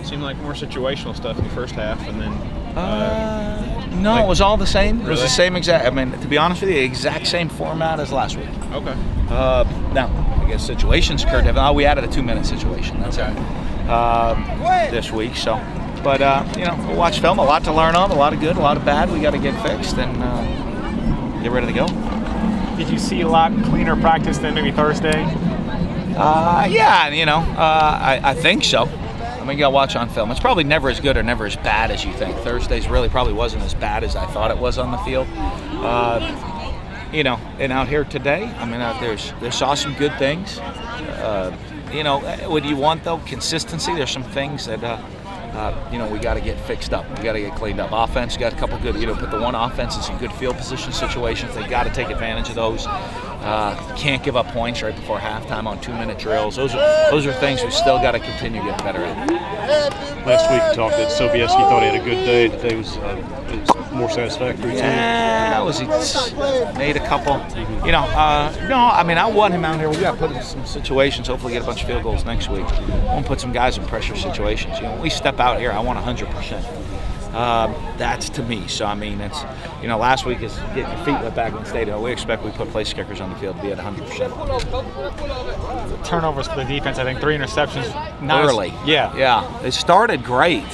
Seemed like more situational stuff in the first half, and then. No, it was all the same. Really? It was the same exact. I mean, to be honest with you, the exact same format as last week. Okay. Now, I guess situations occurred. We added a 2-minute situation. That's it. This week. So, but we'll watch film. A lot to learn on. A lot of good. A lot of bad. We got to get fixed and get ready to go. Did you see a lot cleaner practice than maybe Thursday? Yeah, I think so. I mean, you got to watch on film. It's probably never as good or never as bad as you think. Thursday's really probably wasn't as bad as I thought it was on the field. And out here today, I mean, they saw some good things. What do you want, though? Consistency. There's some things that, we got to get fixed up. We got to get cleaned up. Offense, got a couple good, put the one offense in some good field position situations. They got to take advantage of those. Can't give up points right before halftime on 2-minute drills. Those are things we still got to continue to get better at. Last week you talked that Sobieski thought he had a good day. Today was more satisfactory. Yeah, he made a couple. No, I mean, I want him out here. We got to put him in some situations. Hopefully, get a bunch of field goals next week. I want to put some guys in pressure situations. When we step out here, I want 100%. That's to me. So, I mean, it's, last week is getting your feet wet back in the stadium. We expect we put place kickers on the field to be at 100%. Turnovers for the defense, I think 3 interceptions. Early. Yeah. It started great.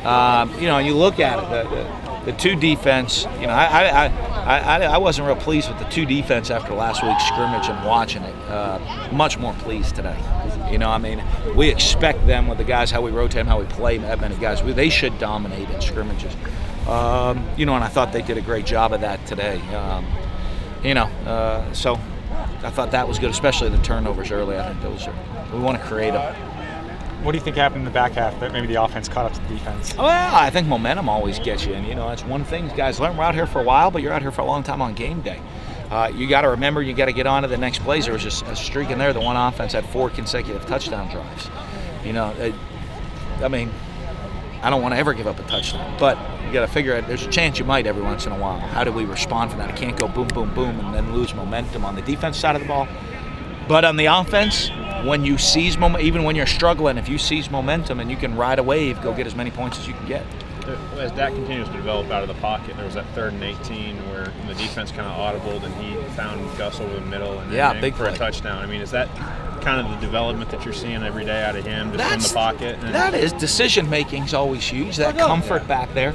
You look at it, the 2 defense, I wasn't real pleased with the 2 defense after last week's scrimmage and watching it. Much more pleased today. We expect them with the guys, how we rotate them, how we play that many guys. They should dominate in scrimmages. And I thought they did a great job of that today. So I thought that was good, especially the turnovers early. I think we want to create them. What do you think happened in the back half that maybe the offense caught up to the defense? Well, I think momentum always gets you. And, that's one thing guys learn. We're out here for a while, but you're out here for a long time on game day. You got to remember, you got to get on to the next plays. There was just a streak in there. The one offense had 4 consecutive touchdown drives. I don't want to ever give up a touchdown, but you got to figure out there's a chance you might every once in a while. How do we respond from that? It can't go boom, boom, boom, and then lose momentum on the defense side of the ball. But on the offense, when you seize momentum, even when you're struggling, if you seize momentum and you can ride a wave, go get as many points as you can get. As Dak continues to develop out of the pocket, there was that 3rd and 18 where the defense kind of audibled and he found Gus over the middle and big for play. A touchdown. I mean, is that kind of the development that you're seeing every day out of him, just in the pocket? That is. Decision making is always huge. That comfort back there.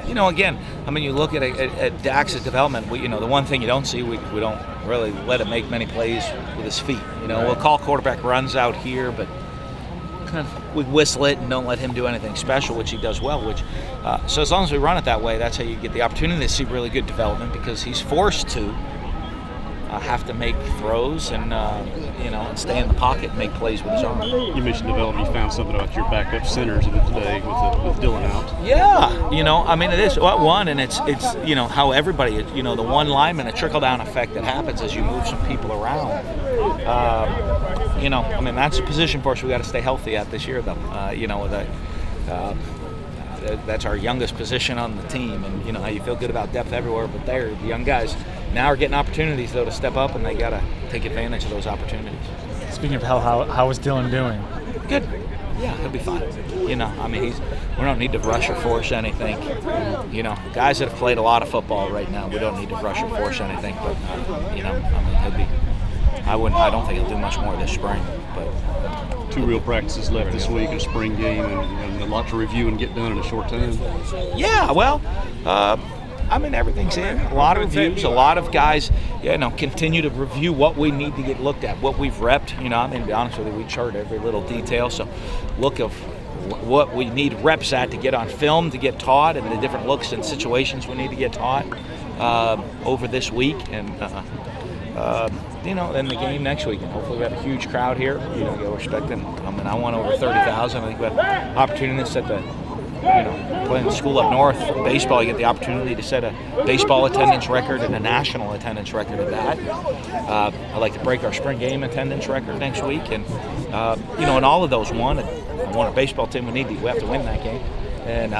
Again, you look at Dak's development. The one thing you don't see, we don't really let him make many plays with his feet. We'll call quarterback runs out here, but we whistle it and don't let him do anything special, which he does well. So as long as we run it that way, that's how you get the opportunity to see really good development, because he's forced to have to make throws and and stay in the pocket and make plays with his arm. You mentioned development. You found something about your backup centers today with Dylan out. Yeah, it is one, and it's how everybody, the one lineman, a trickle down effect that happens as you move some people around. That's a position for us we got to stay healthy at this year, though. That's our youngest position on the team, and how you feel good about depth everywhere, but the young guys now are getting opportunities, though, to step up, and they got to take advantage of those opportunities. Speaking of how is Dylan doing? Good. Yeah, he'll be fine. We don't need to rush or force anything. Guys that have played a lot of football right now, we don't need to rush or force anything, but, he'll be. I don't think he'll do much more this spring, but 2 real practices left this week, a spring game, and a lot to review and get done in a short time. Yeah, well, everything's in. A lot of reviews, a lot of guys, continue to review what we need to get looked at, what we've repped. To be honest with you, we chart every little detail. So look of what we need reps at to get on film, to get taught, and the different looks and situations we need to get taught over this week. And, then the game next week. And hopefully we have a huge crowd here. We're expecting, I want over 30,000. I think we have opportunities at the playing school up north, baseball, you get the opportunity to set a baseball attendance record and a national attendance record at that. I'd like to break our spring game attendance record next week, and and all of those, one, a baseball team, we have to win that game, and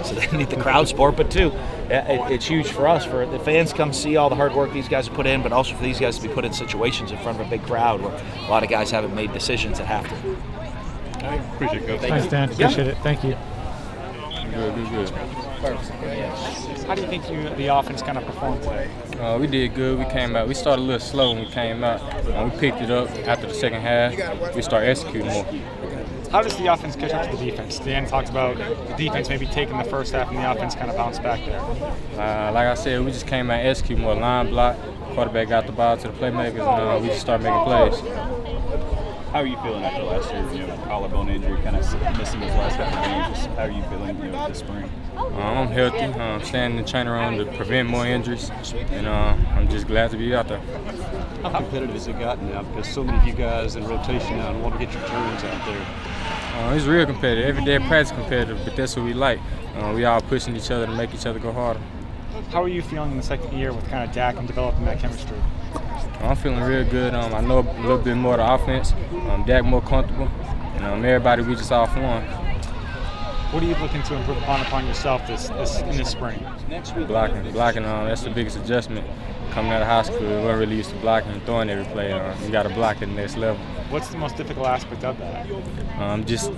so they need the crowd support, but 2, it's huge for us, for the fans come see all the hard work these guys have put in, but also for these guys to be put in situations in front of a big crowd where a lot of guys haven't made decisions that have to. Appreciate it, Coach. Thanks, Dan. Appreciate it. Thank you. Good. How do you think the offense kind of performed today? We did good. We came out. We started a little slow when we came out. We picked it up after the second half. We started executing more. How does the offense catch up to the defense? Dan talked about the defense maybe taking the first half and the offense kind of bounced back there. Like I said, we just came out executing more line block. Quarterback got the ball to the playmakers, and we just started making plays. How are you feeling after last year? Collarbone injury, kind of missing those last couple of games. Just how are you feeling, this spring? I'm healthy. I'm staying in the training room to prevent more injuries, and I'm just glad to be out there. How competitive has it gotten now? Because so many of you guys in rotation now and want to get your turns out there. It's real competitive. Every day practice competitive, but that's what we like. We all pushing each other to make each other go harder. How are you feeling in the second year with kind of Dak and developing that chemistry? I'm feeling real good. I know a little bit more of the offense. Dak more comfortable. Everybody, we just all for one. What are you looking to improve upon yourself in this spring? Blocking. That's the biggest adjustment. Coming out of high school, we weren't really used to blocking and throwing every play. You got to block at the next level. What's the most difficult aspect of that? Just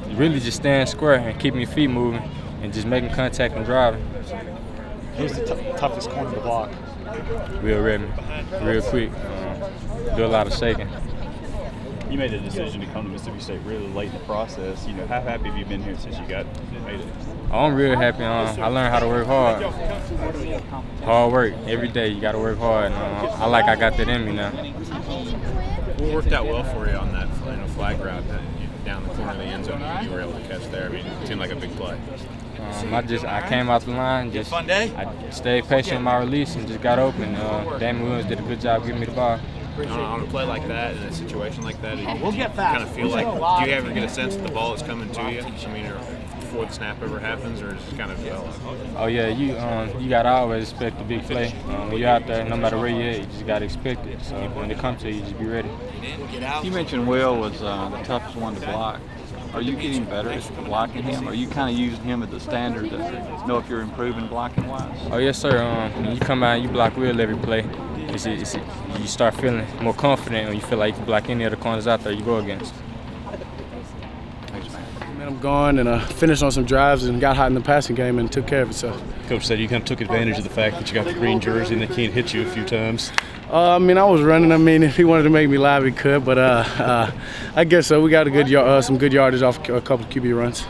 staying square and keeping your feet moving and just making contact and driving. Who's the toughest corner to block? Real Redmond, real quick. Do a lot of shaking. You made the decision to come to Mississippi State really late in the process. How happy have you been here since you made it? I'm real happy. I learned how to work hard. Hard work every day. You got to work hard. I got that in me now. What worked out well for you on that flag route that down the corner of the end zone you were able to catch there? I mean, it seemed like a big play. I came out the line, I stayed patient in my release and just got open. Damon Williams did a good job giving me the ball. On a play like that, in a situation like that, do you kind of feel like, do you ever get a sense that the ball is coming to you? I mean, or before the snap ever happens, or just kind of develop? Oh yeah, you got to always expect the big play. When you're out there, no matter where you're at, you just got to expect it. So when it comes to you, just be ready. You mentioned Will was the toughest one to block. Are you getting better at blocking him? Are you kind of using him as the standard to know if you're improving blocking-wise? Oh, yes, sir. When you come out and you block Will every play, you start feeling more confident when you feel like you can block any of the corners out there you go against. I'm gone and finished on some drives and got hot in the passing game and took care of itself. Coach said you kind of took advantage of the fact that you got the green jersey and they can't hit you a few times. I was running. If he wanted to make me live, he could. But I guess so. We got some good yardage off a couple of QB runs.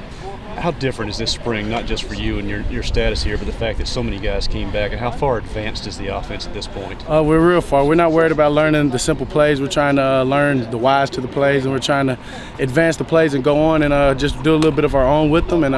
How different is this spring, not just for you and your status here, but the fact that so many guys came back, and how far advanced is the offense at this point? We're real far. We're not worried about learning the simple plays. We're trying to learn the whys to the plays, and we're trying to advance the plays and go on and just do a little bit of our own with them. And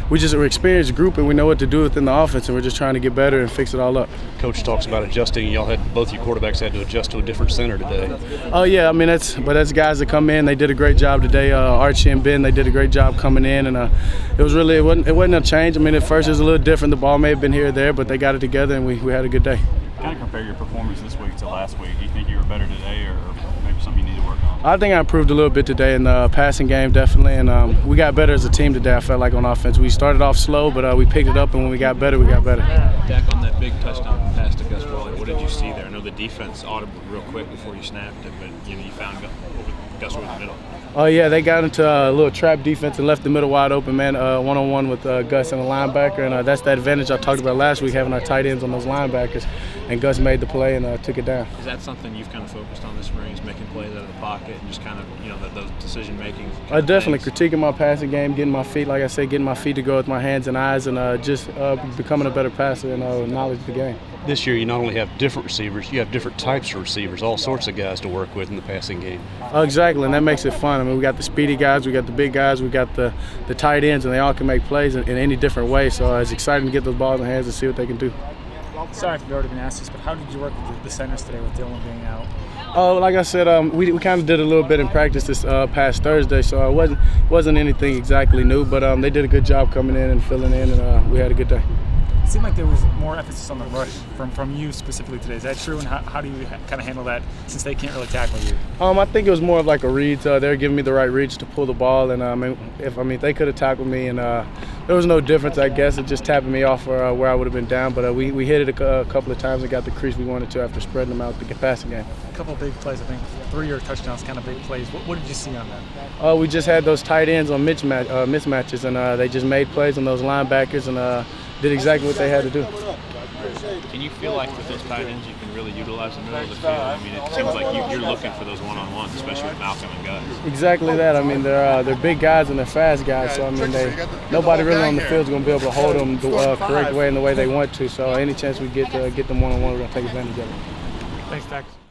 we're an experienced group, and we know what to do within the offense, and we're just trying to get better and fix it all up. Coach talks about adjusting. Both your quarterbacks had to adjust to a different center today. Oh yeah, that's guys that come in. They did a great job today. Archie and Ben, they did a great job coming in, and it wasn't a change. At first it was a little different. The ball may have been here or there, but they got it together, and we had a good day. Kind of compare your performance this week to last week. Do you think you were better today, or maybe something you need to work on? I think I improved a little bit today in the passing game, definitely, and we got better as a team today. I felt like on offense, we started off slow, but we picked it up, and when we got better, we got better. Dak, on that big touchdown pass to Gus Worley, what did you see there? I know the defense audibled real quick before you snapped it, but you found Gus over the middle. Oh yeah, they got into a little trap defense and left the middle wide open, man. One-on-one with Gus and a linebacker, and that's the advantage I talked about last week, having our tight ends on those linebackers. And Gus made the play and took it down. Is that something you've kind of focused on this spring, is making plays out of the pocket and just kind of, those decision-making? Definitely critiquing my passing game, getting my feet, like I said, getting my feet to go with my hands and eyes, and just becoming a better passer and knowledge of the game. This year you not only have different receivers, you have different types of receivers, all sorts of guys to work with in the passing game. Exactly, and that makes it fun. We got the speedy guys, we got the big guys, we got the tight ends, and they all can make plays in any different way. So it's exciting to get those balls in hands and see what they can do. Sorry if you've already been asked this, but how did you work with the centers today with Dylan being out? Like I said, we kind of did a little bit in practice this past Thursday, so it wasn't anything exactly new, but they did a good job coming in and filling in, and we had a good day. It seemed like there was more emphasis on the rush from you specifically today. Is that true? And how do you kind of handle that since they can't really tackle you? I think it was more of like a read. They're giving me the right reach to pull the ball, and if they could have tackled me, and there was no difference. I guess it just tapping me off where I would have been down. But we hit it a couple of times and got the crease we wanted to after spreading them out the passing game. A couple of big plays, I think 3 or touchdowns, kind of big plays. What did you see on that? We just had those tight ends on mismatches, and they just made plays on those linebackers and did exactly what they had to do. Can you feel like with those tight ends you can really utilize the middle of the field? I mean, it seems like you're looking for those one-on-ones, especially with Malcolm and Gus. Exactly that. I mean, they're big guys and they're fast guys. So I mean, nobody really on the field is going to be able to hold them the correct way and the way they want to. So any chance we get them one-on-one, we're going to take advantage of it. Thanks, Dax.